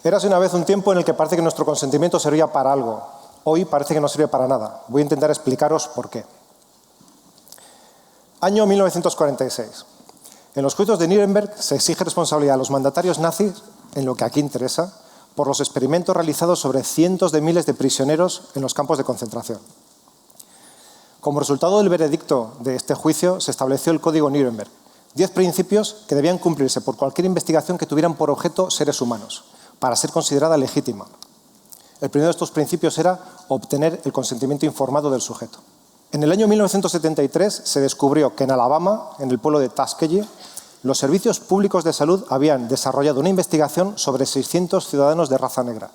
Érase una vez un tiempo en el que parece que nuestro consentimiento servía para algo. Hoy parece que no sirve para nada. Voy a intentar explicaros por qué. Año 1946. En los juicios de Nuremberg se exige responsabilidad a los mandatarios nazis, en lo que aquí interesa, por los experimentos realizados sobre cientos de miles de prisioneros en los campos de concentración. Como resultado del veredicto de este juicio, se estableció el Código Nuremberg, 10 principios que debían cumplirse por cualquier investigación que tuvieran por objeto seres humanos, para ser considerada legítima. El primero de estos principios era obtener el consentimiento informado del sujeto. En el año 1973 se descubrió que en Alabama, en el pueblo de Tuskegee, los servicios públicos de salud habían desarrollado una investigación sobre 600 ciudadanos de raza negra.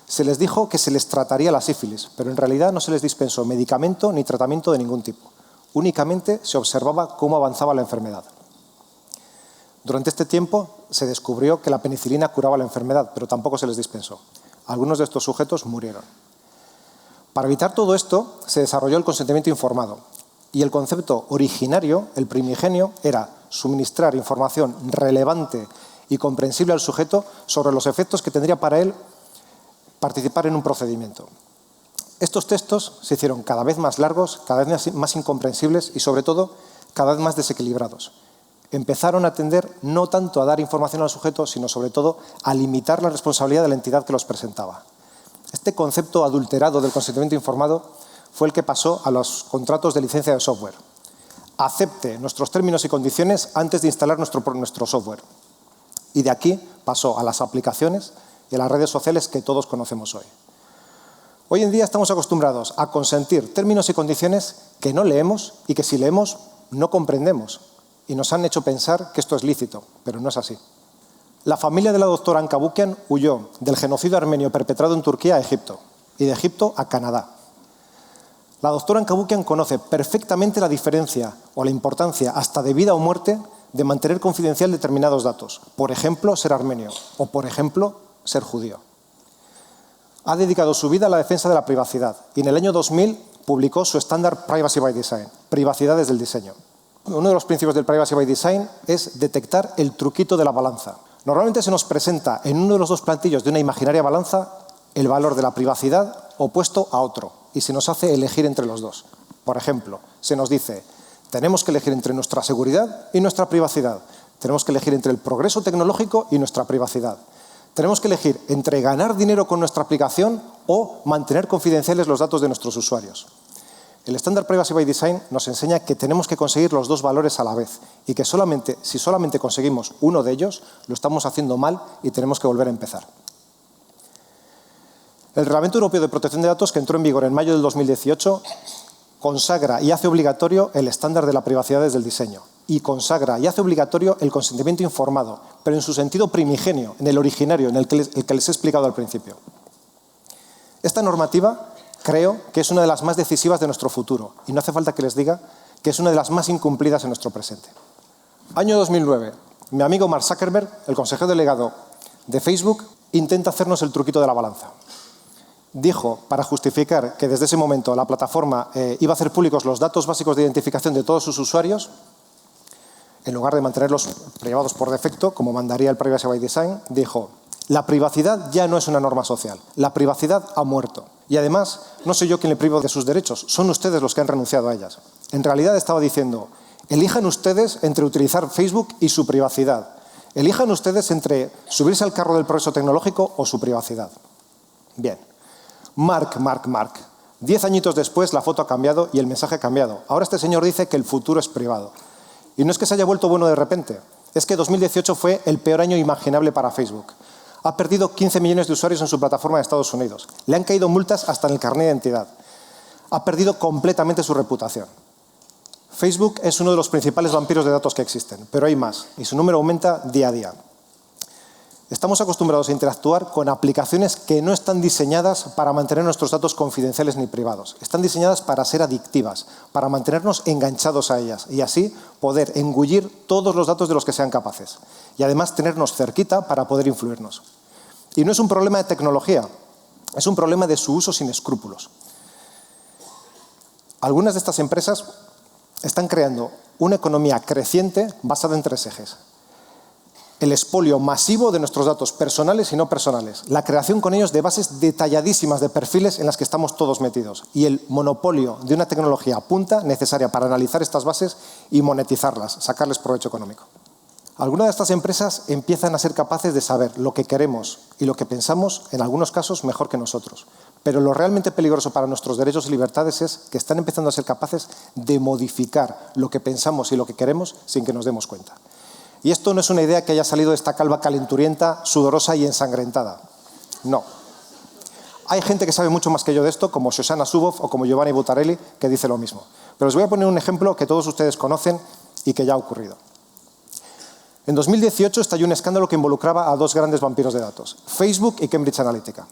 Se les dijo que se les trataría la sífilis, pero en realidad no se les dispensó medicamento ni tratamiento de ningún tipo. Únicamente se observaba cómo avanzaba la enfermedad. Durante este tiempo se descubrió que la penicilina curaba la enfermedad, pero tampoco se les dispensó. Algunos de estos sujetos murieron. Para evitar todo esto, se desarrolló el consentimiento informado. Y el concepto originario, el primigenio, era suministrar información relevante y comprensible al sujeto sobre los efectos que tendría para él participar en un procedimiento. Estos textos se hicieron cada vez más largos, cada vez más incomprensibles y, sobre todo, cada vez más desequilibrados. Empezaron a tender no tanto a dar información al sujeto, sino sobre todo a limitar la responsabilidad de la entidad que los presentaba. Este concepto adulterado del consentimiento informado fue el que pasó a los contratos de licencia de software. Acepte nuestros términos y condiciones antes de instalar nuestro software. Y de aquí pasó a las aplicaciones y a las redes sociales que todos conocemos hoy. Hoy en día estamos acostumbrados a consentir términos y condiciones que no leemos y que si leemos no comprendemos. Y nos han hecho pensar que esto es lícito, pero no es así. La familia de la doctora Anka Bucyan huyó del genocidio armenio perpetrado en Turquía a Egipto y de Egipto a Canadá. La doctora Anka Bucyan conoce perfectamente la diferencia o la importancia, hasta de vida o muerte, de mantener confidencial determinados datos. Por ejemplo, ser armenio o, por ejemplo, ser judío. Ha dedicado su vida a la defensa de la privacidad y en el año 2000 publicó su estándar Privacy by Design, privacidad desde el diseño. Uno de los principios del Privacy by Design es detectar el truquito de la balanza. Normalmente se nos presenta en uno de los dos plantillos de una imaginaria balanza el valor de la privacidad opuesto a otro y se nos hace elegir entre los dos. Por ejemplo, se nos dice, tenemos que elegir entre nuestra seguridad y nuestra privacidad. Tenemos que elegir entre el progreso tecnológico y nuestra privacidad. Tenemos que elegir entre ganar dinero con nuestra aplicación o mantener confidenciales los datos de nuestros usuarios. El estándar Privacy by Design nos enseña que tenemos que conseguir los dos valores a la vez y que si solamente conseguimos uno de ellos, lo estamos haciendo mal y tenemos que volver a empezar. El Reglamento Europeo de Protección de Datos, que entró en vigor en mayo del 2018, consagra y hace obligatorio el estándar de la privacidad desde el diseño y consagra y hace obligatorio el consentimiento informado, pero en su sentido primigenio, en el originario, en el que les he explicado al principio. Esta normativa creo que es una de las más decisivas de nuestro futuro y no hace falta que les diga que es una de las más incumplidas en nuestro presente. Año 2009. Mi amigo Mark Zuckerberg, el consejero delegado de Facebook, intenta hacernos el truquito de la balanza. Dijo, para justificar que desde ese momento la plataforma iba a hacer públicos los datos básicos de identificación de todos sus usuarios, en lugar de mantenerlos privados por defecto, como mandaría el Privacy by Design, dijo, la privacidad ya no es una norma social, la privacidad ha muerto. Y además, no soy yo quien le privo de sus derechos, son ustedes los que han renunciado a ellas. En realidad estaba diciendo, elijan ustedes entre utilizar Facebook y su privacidad. Elijan ustedes entre subirse al carro del progreso tecnológico o su privacidad. Bien. Mark. 10 añitos después la foto ha cambiado y el mensaje ha cambiado. Ahora este señor dice que el futuro es privado. Y no es que se haya vuelto bueno de repente, es que 2018 fue el peor año imaginable para Facebook. Ha perdido 15 millones de usuarios en su plataforma de Estados Unidos. Le han caído multas hasta en el carnet de identidad. Ha perdido completamente su reputación. Facebook es uno de los principales vampiros de datos que existen, pero hay más y su número aumenta día a día. Estamos acostumbrados a interactuar con aplicaciones que no están diseñadas para mantener nuestros datos confidenciales ni privados. Están diseñadas para ser adictivas, para mantenernos enganchados a ellas y así poder engullir todos los datos de los que sean capaces. Y además tenernos cerquita para poder influirnos. Y no es un problema de tecnología, es un problema de su uso sin escrúpulos. Algunas de estas empresas están creando una economía creciente basada en 3 ejes. el expolio masivo de nuestros datos personales y no personales, la creación con ellos de bases detalladísimas de perfiles en las que estamos todos metidos y el monopolio de una tecnología punta necesaria para analizar estas bases y monetizarlas, sacarles provecho económico. Algunas de estas empresas empiezan a ser capaces de saber lo que queremos y lo que pensamos, en algunos casos, mejor que nosotros. Pero lo realmente peligroso para nuestros derechos y libertades es que están empezando a ser capaces de modificar lo que pensamos y lo que queremos sin que nos demos cuenta. Y esto no es una idea que haya salido de esta calva calenturienta, sudorosa y ensangrentada. No. Hay gente que sabe mucho más que yo de esto, como Shoshana Zuboff o como Giovanni Buttarelli, que dice lo mismo. Pero os voy a poner un ejemplo que todos ustedes conocen y que ya ha ocurrido. En 2018 estalló un escándalo que involucraba a dos grandes vampiros de datos, Facebook y Cambridge Analytica.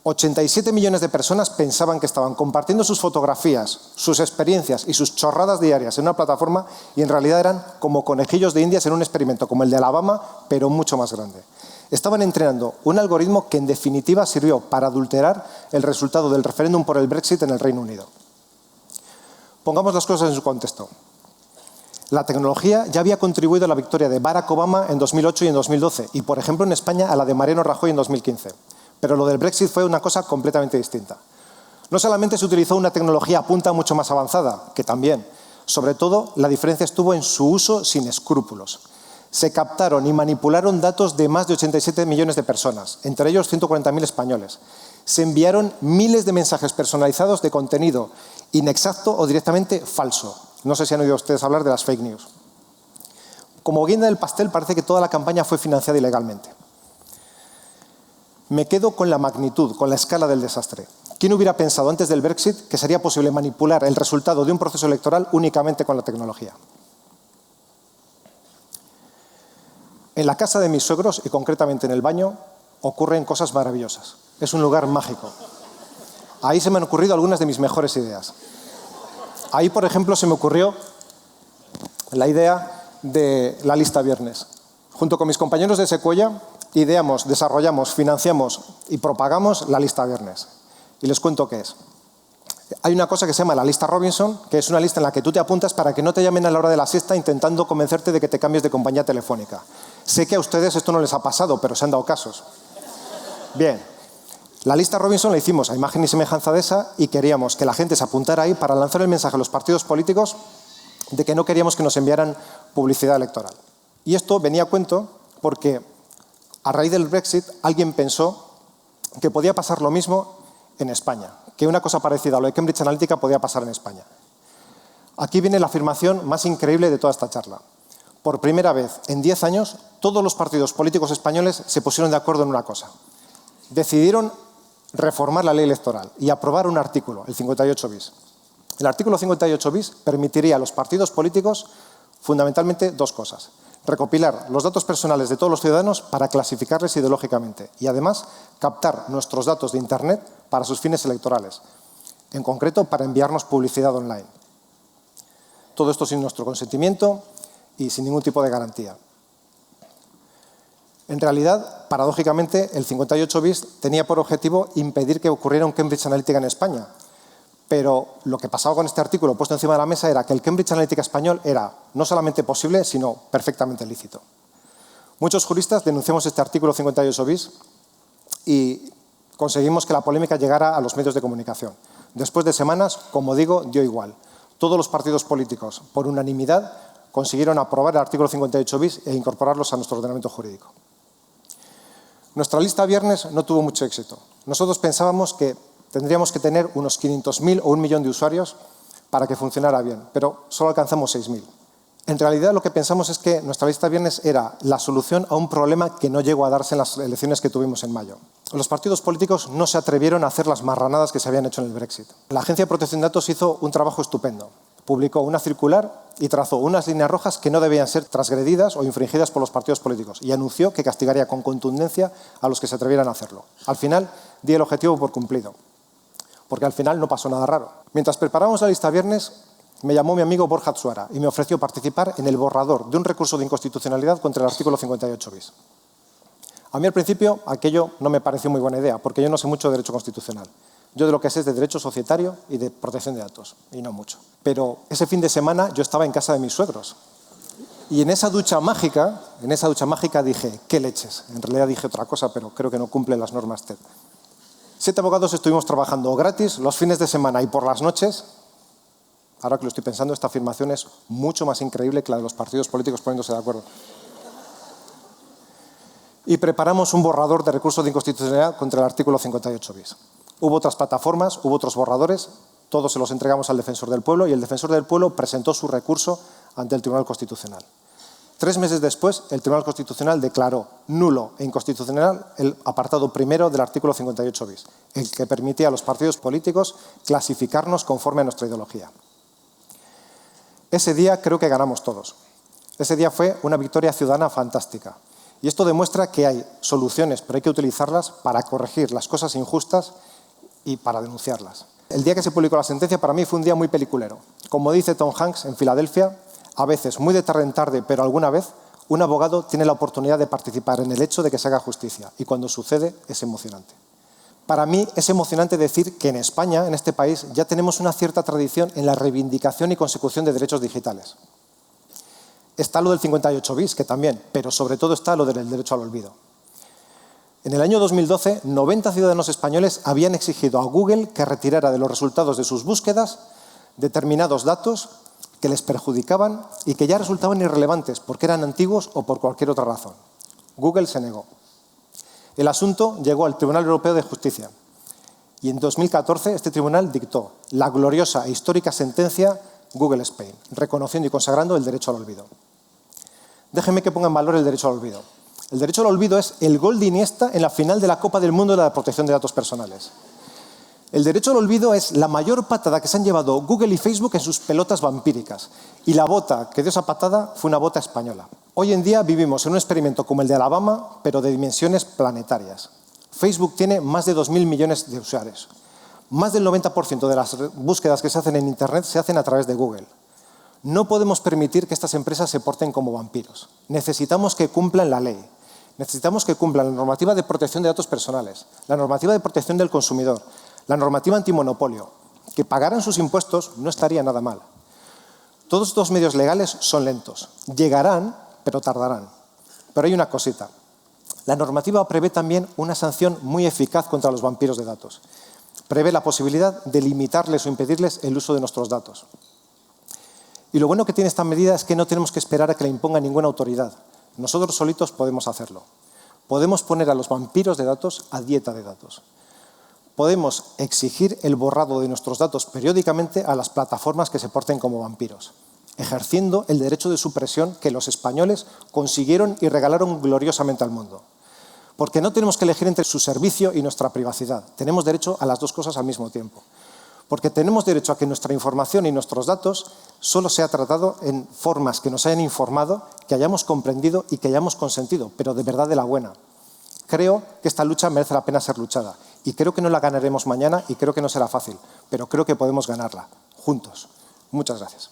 87 millones de personas pensaban que estaban compartiendo sus fotografías, sus experiencias y sus chorradas diarias en una plataforma y en realidad eran como conejillos de indias en un experimento como el de Alabama, pero mucho más grande. Estaban entrenando un algoritmo que en definitiva sirvió para adulterar el resultado del referéndum por el Brexit en el Reino Unido. Pongamos las cosas en su contexto. La tecnología ya había contribuido a la victoria de Barack Obama en 2008 y en 2012 y, por ejemplo, en España a la de Mariano Rajoy en 2015. Pero lo del Brexit fue una cosa completamente distinta. No solamente se utilizó una tecnología a punta mucho más avanzada, que también. Sobre todo, la diferencia estuvo en su uso sin escrúpulos. Se captaron y manipularon datos de más de 87 millones de personas, entre ellos 140.000 españoles. Se enviaron miles de mensajes personalizados de contenido inexacto o directamente falso. No sé si han oído ustedes hablar de las fake news. Como guinda del pastel, parece que toda la campaña fue financiada ilegalmente. Me quedo con la magnitud, con la escala del desastre. ¿Quién hubiera pensado antes del Brexit que sería posible manipular el resultado de un proceso electoral únicamente con la tecnología? En la casa de mis suegros, y concretamente en el baño, ocurren cosas maravillosas. Es un lugar mágico. Ahí se me han ocurrido algunas de mis mejores ideas. Ahí, por ejemplo, se me ocurrió la idea de la lista viernes. Junto con mis compañeros de Sequoia, ideamos, desarrollamos, financiamos y propagamos la lista viernes. Y les cuento qué es. Hay una cosa que se llama la lista Robinson, que es una lista en la que tú te apuntas para que no te llamen a la hora de la siesta intentando convencerte de que te cambies de compañía telefónica. Sé que a ustedes esto no les ha pasado, pero se han dado casos. Bien, la lista Robinson la hicimos a imagen y semejanza de esa y queríamos que la gente se apuntara ahí para lanzar el mensaje a los partidos políticos de que no queríamos que nos enviaran publicidad electoral. Y esto venía a cuento porque a raíz del Brexit alguien pensó que podía pasar lo mismo en España, que una cosa parecida a lo de Cambridge Analytica podía pasar en España. Aquí viene la afirmación más increíble de toda esta charla. Por primera vez en 10 años, todos los partidos políticos españoles se pusieron de acuerdo en una cosa. Decidieron reformar la ley electoral y aprobar un artículo, el 58 bis. El artículo 58 bis permitiría a los partidos políticos fundamentalmente dos cosas. Recopilar los datos personales de todos los ciudadanos para clasificarles ideológicamente y, además, captar nuestros datos de Internet para sus fines electorales, en concreto para enviarnos publicidad online. Todo esto sin nuestro consentimiento y sin ningún tipo de garantía. En realidad, paradójicamente, el 58 bis tenía por objetivo impedir que ocurriera un Cambridge Analytica en España. Pero lo que pasaba con este artículo puesto encima de la mesa era que el Cambridge Analytica español era no solamente posible, sino perfectamente lícito. Muchos juristas denunciamos este artículo 58 bis y conseguimos que la polémica llegara a los medios de comunicación. Después de semanas, como digo, dio igual. Todos los partidos políticos, por unanimidad, consiguieron aprobar el artículo 58 bis e incorporarlos a nuestro ordenamiento jurídico. Nuestra lista viernes no tuvo mucho éxito. Nosotros pensábamos que tendríamos que tener unos 500.000 o 1 millón de usuarios para que funcionara bien, pero solo alcanzamos 6.000. En realidad, lo que pensamos es que nuestra lista viernes era la solución a un problema que no llegó a darse en las elecciones que tuvimos en mayo. Los partidos políticos no se atrevieron a hacer las marranadas que se habían hecho en el Brexit. La Agencia de Protección de Datos hizo un trabajo estupendo. Publicó una circular y trazó unas líneas rojas que no debían ser transgredidas o infringidas por los partidos políticos y anunció que castigaría con contundencia a los que se atrevieran a hacerlo. Al final, di el objetivo por cumplido, porque al final no pasó nada raro. Mientras preparábamos la lista viernes, me llamó mi amigo Borja Atsuara y me ofreció participar en el borrador de un recurso de inconstitucionalidad contra el artículo 58 bis. A mí al principio aquello no me pareció muy buena idea, porque yo no sé mucho de derecho constitucional. Yo de lo que sé es de derecho societario y de protección de datos, y no mucho. Pero ese fin de semana yo estaba en casa de mis suegros. Y en esa ducha mágica dije, ¿qué leches? En realidad dije otra cosa, pero creo que no cumple las normas TED. 7 abogados estuvimos trabajando gratis los fines de semana y por las noches. Ahora que lo estoy pensando, esta afirmación es mucho más increíble que la de los partidos políticos poniéndose de acuerdo. Y preparamos un borrador de recurso de inconstitucionalidad contra el artículo 58 bis. Hubo otras plataformas, hubo otros borradores, todos se los entregamos al Defensor del Pueblo y el Defensor del Pueblo presentó su recurso ante el Tribunal Constitucional. 3 meses después, el Tribunal Constitucional declaró nulo e inconstitucional el apartado primero del artículo 58 bis, el que permitía a los partidos políticos clasificarnos conforme a nuestra ideología. Ese día creo que ganamos todos. Ese día fue una victoria ciudadana fantástica. Y esto demuestra que hay soluciones, pero hay que utilizarlas para corregir las cosas injustas y para denunciarlas. El día que se publicó la sentencia para mí fue un día muy peliculero. Como dice Tom Hanks en Filadelfia, a veces, muy de tarde en tarde, pero alguna vez, un abogado tiene la oportunidad de participar en el hecho de que se haga justicia. Y cuando sucede, es emocionante. Para mí es emocionante decir que en España, en este país, ya tenemos una cierta tradición en la reivindicación y consecución de derechos digitales. Está lo del 58 bis, que también, pero sobre todo está lo del derecho al olvido. En el año 2012, 90 ciudadanos españoles habían exigido a Google que retirara de los resultados de sus búsquedas determinados datos que les perjudicaban y que ya resultaban irrelevantes porque eran antiguos o por cualquier otra razón. Google se negó. El asunto llegó al Tribunal Europeo de Justicia y en 2014 este tribunal dictó la gloriosa e histórica sentencia Google Spain, reconociendo y consagrando el derecho al olvido. Déjenme que ponga en valor el derecho al olvido. El derecho al olvido es el gol de Iniesta en la final de la Copa del Mundo de la protección de datos personales. El derecho al olvido es la mayor patada que se han llevado Google y Facebook en sus pelotas vampíricas. Y la bota que dio esa patada fue una bota española. Hoy en día vivimos en un experimento como el de Alabama, pero de dimensiones planetarias. Facebook tiene más de 2.000 millones de usuarios. Más del 90% de las búsquedas que se hacen en Internet se hacen a través de Google. No podemos permitir que estas empresas se porten como vampiros. Necesitamos que cumplan la ley. Necesitamos que cumplan la normativa de protección de datos personales, la normativa de protección del consumidor, la normativa antimonopolio. Que pagaran sus impuestos no estaría nada mal. Todos estos medios legales son lentos. Llegarán, pero tardarán. Pero hay una cosita. La normativa prevé también una sanción muy eficaz contra los vampiros de datos. Prevé la posibilidad de limitarles o impedirles el uso de nuestros datos. Y lo bueno que tiene esta medida es que no tenemos que esperar a que la imponga ninguna autoridad. Nosotros solitos podemos hacerlo. Podemos poner a los vampiros de datos a dieta de datos. Podemos exigir el borrado de nuestros datos periódicamente a las plataformas que se porten como vampiros, ejerciendo el derecho de supresión que los españoles consiguieron y regalaron gloriosamente al mundo. Porque no tenemos que elegir entre su servicio y nuestra privacidad. Tenemos derecho a las dos cosas al mismo tiempo. Porque tenemos derecho a que nuestra información y nuestros datos solo sea tratado en formas que nos hayan informado, que hayamos comprendido y que hayamos consentido, pero de verdad de la buena. Creo que esta lucha merece la pena ser luchada y creo que no la ganaremos mañana y creo que no será fácil, pero creo que podemos ganarla, juntos. Muchas gracias.